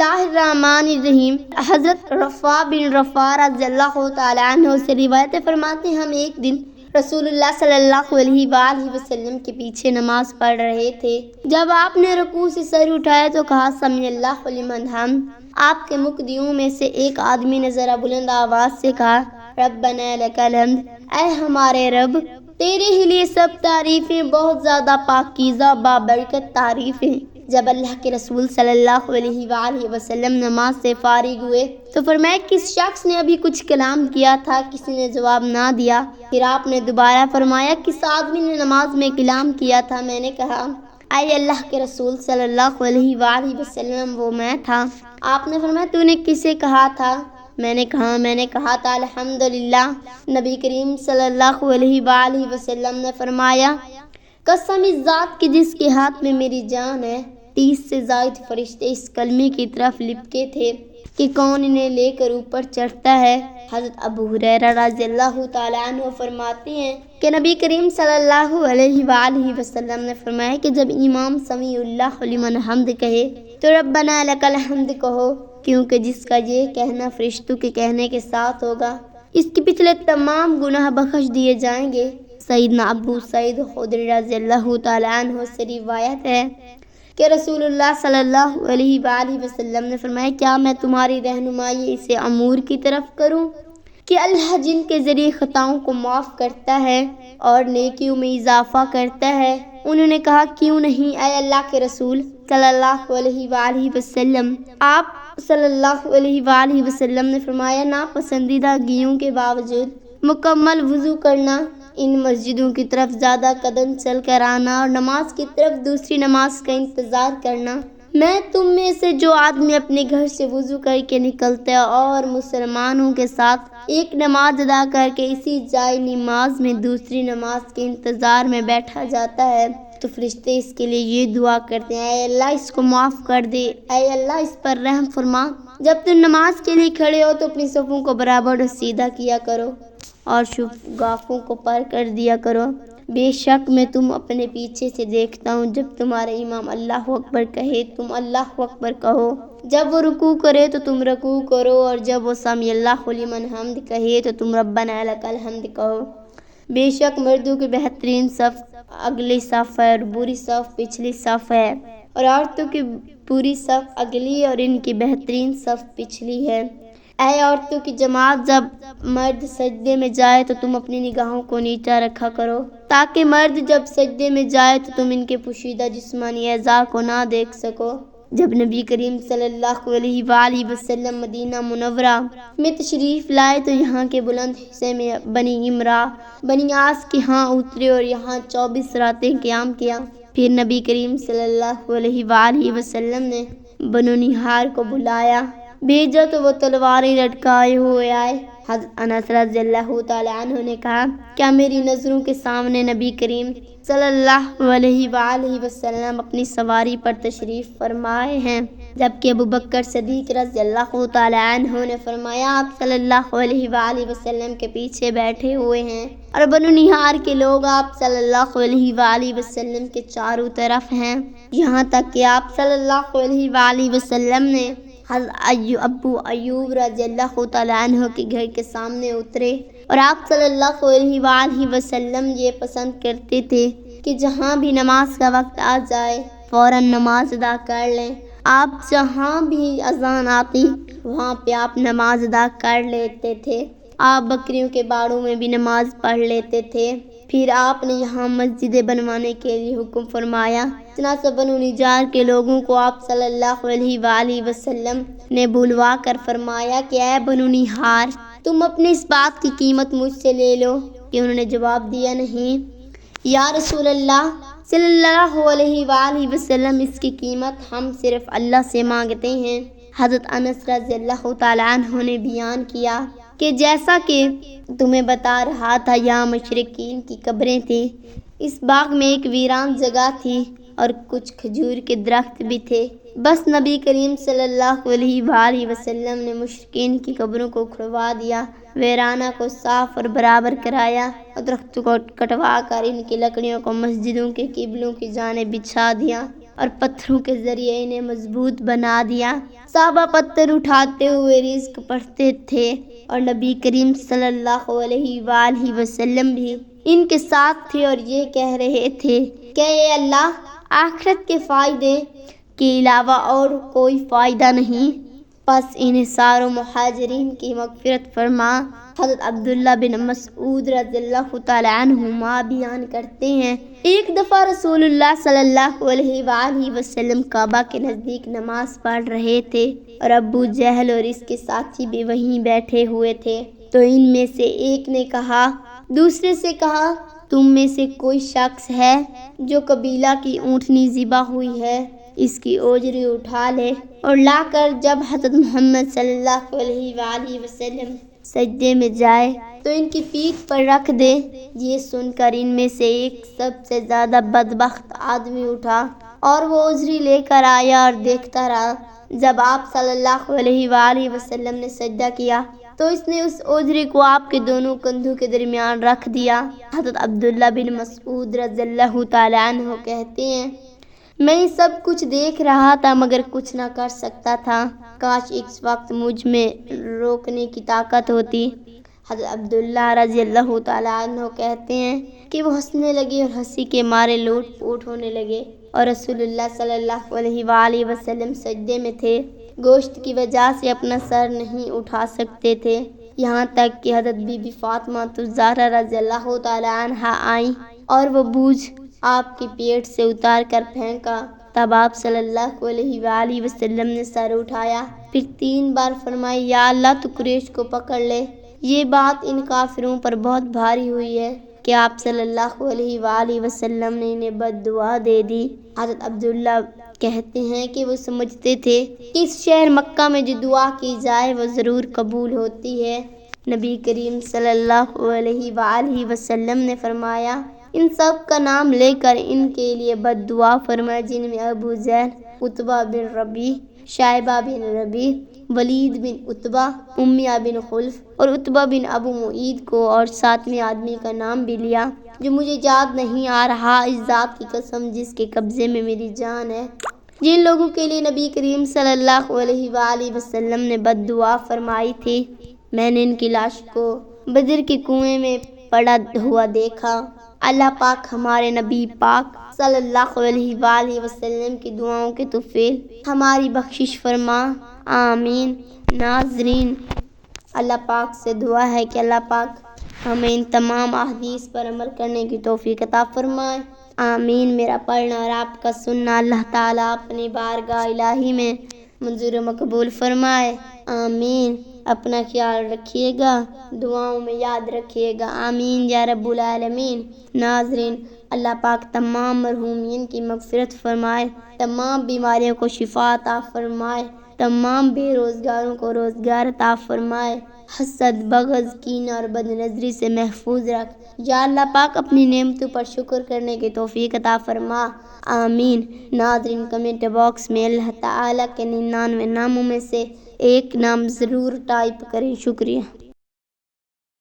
اللہ الرحمن الرحیم۔ حضرت رفاع بن رفاع رضی اللہ تعالیٰ عنہ سے روایت فرماتے ہیں ہم ایک دن رسول اللہ صلی اللہ علیہ وآلہ وسلم کے پیچھے نماز پڑھ رہے تھے۔ جب آپ نے رکوع سے سر اٹھایا تو کہا سمیع اللہ لمن حمد۔ آپ کے مقتدیوں میں سے ایک آدمی نے ذرا بلند آواز سے کہا ربنا لک الحمد، اے ہمارے رب تیرے ہی لیے سب تعریفیں بہت زیادہ پاکیزہ بابرکت تعریفیں۔ جب اللہ کے رسول صلی اللہ علیہ وآلہ وسلم نماز سے فارغ ہوئے تو فرمایا کس شخص نے ابھی کچھ کلام کیا تھا؟ کسی نے جواب نہ دیا۔ پھر آپ نے دوبارہ فرمایا کس آدمی نے نماز میں کلام کیا تھا؟ میں نے کہا اے اللہ کے رسول صلی اللہ علیہ وآلہ وسلم وہ میں تھا۔ آپ نے فرمایا تو نے کسے کہا تھا؟ میں نے کہا تھا الحمدللہ۔ نبی کریم صلی اللہ علیہ وآلہ وسلم نے فرمایا قسم اس ذات کی جس کے ہاتھ میں میری جان ہے، 30 سے زائد فرشتے اس کلمے کی طرف لپکے تھے کہ کون انہیں لے کر اوپر چڑھتا ہے۔ حضرت ابو ہریرہ رضی اللہ تعالیٰ عنہ فرماتے ہیں کہ نبی کریم صلی اللہ علیہ وآلہ وسلم نے فرمایا کہ جب امام سمیع اللہ لمن حمد کہے تو ربنا لک الحمد کہو، کیونکہ جس کا یہ کہنا فرشتوں کے کہنے کے ساتھ ہوگا اس کے پچھلے تمام گناہ بخش دیے جائیں گے۔ سیدنا ابو سعید خدری رضی اللہ تعالیٰ عنہ سے روایت ہے کہ رسول اللہ صلی اللہ علیہ وآلہ وسلم نے فرمایا کیا میں تمہاری رہنمائی اسے امور کی طرف کروں کہ اللہ جن کے ذریعے خطاؤں کو معاف کرتا ہے اور نیکیوں میں اضافہ کرتا ہے؟ انہوں نے کہا کیوں نہیں اے اللہ کے رسول صلی اللہ علیہ وآلہ وسلم۔ آپ صلی اللہ علیہ وآلہ وسلم نے فرمایا ناپسندیدہ گیوں کے باوجود مکمل وضو کرنا، ان مسجدوں کی طرف زیادہ قدم چل کر آنا اور نماز کی طرف دوسری نماز کا انتظار کرنا۔ میں تم میں سے جو آدمی اپنے گھر سے وضو کر کے نکلتا ہے اور مسلمانوں کے ساتھ ایک نماز ادا کر کے اسی جائے نماز میں دوسری نماز کے انتظار میں بیٹھا جاتا ہے تو فرشتے اس کے لیے یہ دعا کرتے ہیں اے اللہ اس کو معاف کر دے، اے اللہ اس پر رحم فرما۔ جب تم نماز کے لیے کھڑے ہو تو اپنی صفوں کو برابر اور سیدھا کیا کرو اور شگافوں کو پر کر دیا کرو۔ بے شک میں تم اپنے پیچھے سے دیکھتا ہوں، جب تمہارے امام اللہ اکبر کہے تم اللہ اکبر کہو، جب وہ رکوع کرے تو تم رکوع کرو، اور جب وہ سمیع اللہ لمن حمد کہے تو تم ربنا لک الحمد کہو۔ بے شک مردوں کی بہترین صف اگلی صف ہے اور بری صف پچھلی صف ہے، اور عورتوں کی بری صف اگلی اور ان کی بہترین صف پچھلی ہے۔ اے عورتوں کی جماعت جب مرد سجدے میں جائے تو تم اپنی نگاہوں کو نیچا رکھا کرو تاکہ مرد جب سجدے میں جائے تو تم ان کے پوشیدہ جسمانی اعضاء کو نہ دیکھ سکو۔ جب نبی کریم صلی اللہ علیہ وآلہ وسلم مدینہ منورہ میں تشریف لائے تو یہاں کے بلند حصے میں بنی امرا بنی عاص کے ہاں اترے اور یہاں 24 راتیں قیام کیا۔ پھر نبی کریم صلی اللہ علیہ وآلہ وسلم نے بنو نہار کو بلایا بھیجا تو وہ تلواریں لٹکائے ہوئے آئے۔ حضرت انس رضی اللہ تعالیٰ عنہ نے کہا کیا میری نظروں کے سامنے نبی کریم صلی اللہ علیہ وآلہ وسلم اپنی سواری پر تشریف فرمائے ہیں، جبکہ ابو بکر صدیق رضی اللہ تعالیٰ عنہ نے فرمایا آپ صلی اللہ علیہ وآلہ وسلم کے پیچھے بیٹھے ہوئے ہیں اور بنو نہار کے لوگ آپ صلی اللہ علیہ وآلہ وسلم کے چاروں طرف ہیں، یہاں تک کہ آپ صلی اللہ علیہ وآلہ وسلم نے حضرت ابو ایوب رضی اللہ تعالیٰ عنہ کے گھر کے سامنے اترے، اور آپ صلی اللہ علیہ وآلہ وسلم یہ پسند کرتے تھے کہ جہاں بھی نماز کا وقت آ جائے فوراً نماز ادا کر لیں۔ آپ جہاں بھی اذان آتی وہاں پہ آپ نماز ادا کر لیتے تھے۔ آپ بکریوں کے باڑوں میں بھی نماز پڑھ لیتے تھے۔ پھر آپ نے یہاں مسجدیں بنوانے کے لیے حکم فرمایا، چنانچہ بنو نجار کے لوگوں کو آپ صلی اللہ علیہ وآلہ وسلم نے بلوا کر فرمایا کہ اے بنو نہار تم اپنے اس بات کی قیمت مجھ سے لے لو، کہ انہوں نے جواب دیا نہیں یا رسول اللہ صلی اللہ علیہ وآلہ وسلم اس کی قیمت ہم صرف اللہ سے مانگتے ہیں۔ حضرت انس رضی اللہ تعالیٰ عنہ نے بیان کیا کہ جیسا کہ تمہیں بتا رہا تھا یہاں مشرکین کی قبریں تھیں، اس باغ میں ایک ویران جگہ تھی اور کچھ کھجور کے درخت بھی تھے، بس نبی کریم صلی اللہ علیہ وآلہ وسلم نے مشرکین کی قبروں کو کھڑوا دیا، ویرانہ کو صاف اور برابر کرایا اور درختوں کو کٹوا کر ان کی لکڑیوں کو مسجدوں کے قبلوں کی جانب بچھا دیا اور پتھروں کے ذریعے انہیں مضبوط بنا دیا۔ صحابہ پتھر اٹھاتے ہوئے رزق پڑھتے تھے اور نبی کریم صلی اللہ علیہ وآلہ وسلم بھی ان کے ساتھ تھے اور یہ کہہ رہے تھے کہ اے اللہ، آخرت کے فائدے کے علاوہ اور کوئی فائدہ نہیں، پس ان ساروں مہاجرین کی مغفرت فرما۔ حضرت عبداللہ بن مسعود رضی اللہ تعالیٰ عنہما بیان کرتے ہیں، ایک دفعہ رسول اللہ صلی اللہ علیہ وآلہ وسلم کعبہ کے نزدیک نماز پڑھ رہے تھے اور ابو جہل اور اس کے ساتھی بھی وہیں بیٹھے ہوئے تھے، تو ان میں سے ایک نے کہا، دوسرے سے کہا، تم میں سے کوئی شخص ہے جو قبیلہ کی اونٹنی ذبح ہوئی ہے، اس کی اجری اٹھا لے اور لا کر جب حضرت محمد صلی اللہ علیہ وآلہ وسلم سجدے میں جائے تو ان کی پیٹھ پر رکھ دے۔ یہ سن کر ان میں سے ایک سب سے زیادہ بدبخت آدمی اٹھا اور وہ اجری لے کر آیا اور دیکھتا رہا۔ جب آپ صلی اللہ علیہ وآلہ وسلم نے سجدہ کیا تو اس نے اس اجری کو آپ کے دونوں کندھوں کے درمیان رکھ دیا۔ حضرت عبداللہ بن مسعود رضی اللہ تعالیٰ عنہ کہتے ہیں، میں یہ سب کچھ دیکھ رہا تھا مگر کچھ نہ کر سکتا تھا، کاش اس وقت مجھ میں روکنے کی طاقت ہوتی۔ حضرت عبداللہ رضی اللہ تعالیٰ عنہ کہتے ہیں کہ وہ ہنسنے لگے اور ہنسی کے مارے لوٹ پوٹ ہونے لگے اور رسول اللہ صلی اللہ علیہ وآلہ وسلم سجدے میں تھے، گوشت کی وجہ سے اپنا سر نہیں اٹھا سکتے تھے، یہاں تک کہ حضرت بی بی فاطمہ الزہرا رضی اللہ تعالیٰ عنہا آئیں اور وہ بوجھ آپ کی پیٹ سے اتار کر پھینکا۔ تب آپ صلی اللہ علیہ وآلہ وسلم نے سر اٹھایا، پھر 3 بار فرمایا، یا اللہ تو قریش کو پکڑ لے۔ یہ بات ان کافروں پر بہت بھاری ہوئی ہے کہ آپ صلی اللہ علیہ وآلہ وسلم نے انہیں بد دعا دے دی۔ حضرت عبداللہ کہتے ہیں کہ وہ سمجھتے تھے کہ اس شہر مکہ میں جو دعا کی جائے وہ ضرور قبول ہوتی ہے۔ نبی کریم صلی اللہ علیہ وآلہ وسلم نے فرمایا، ان سب کا نام لے کر ان کے لیے بد دعا فرمائے، جن میں ابو جہل، عتبہ بن ربیع، شیبہ بن ربیع، ولید بن عتبہ، امیہ بن خلف اور عتبہ بن ابو معیط کو اور 7ویں آدمی کا نام بھی لیا جو مجھے یاد نہیں آ رہا، اس ذات کی قسم جس کے قبضے میں میری جان ہے۔ جن لوگوں کے لیے نبی کریم صلی اللہ علیہ وآلہ وسلم نے بد دعا فرمائی تھی، میں نے ان کی لاش کو بدر کے کنویں میں پڑا ہوا دیکھا۔ اللہ پاک ہمارے نبی پاک صلی اللہ علیہ وآلہ وسلم کی دعاؤں کے طفیل ہماری بخشش فرما، آمین۔ ناظرین، اللہ پاک سے دعا ہے کہ اللہ پاک ہمیں ان تمام احادیث پر عمل کرنے کی توفیق عطا فرمائے، آمین۔ میرا پڑھنا اور آپ کا سننا اللہ تعالیٰ اپنی بارگاہ الہی میں منظور و مقبول فرمائے، آمین۔ اپنا خیال رکھیے گا، دعاؤں میں یاد رکھیے گا، آمین یا رب العالمین۔ ناظرین، اللہ پاک تمام مرحومین کی مغفرت فرمائے، تمام بیماریوں کو شفا عطا فرمائے، تمام بے روزگاروں کو روزگار عطا فرمائے، حسد، بغض، کینہ اور بد نظری سے محفوظ رکھ، یا اللہ پاک اپنی نعمتوں پر شکر کرنے کی توفیق عطا فرما، آمین۔ ناظرین، کمنٹ باکس میں اللہ تعالیٰ کے 99 ناموں میں سے ایک نام ضرور ٹائپ کریں، شکریہ۔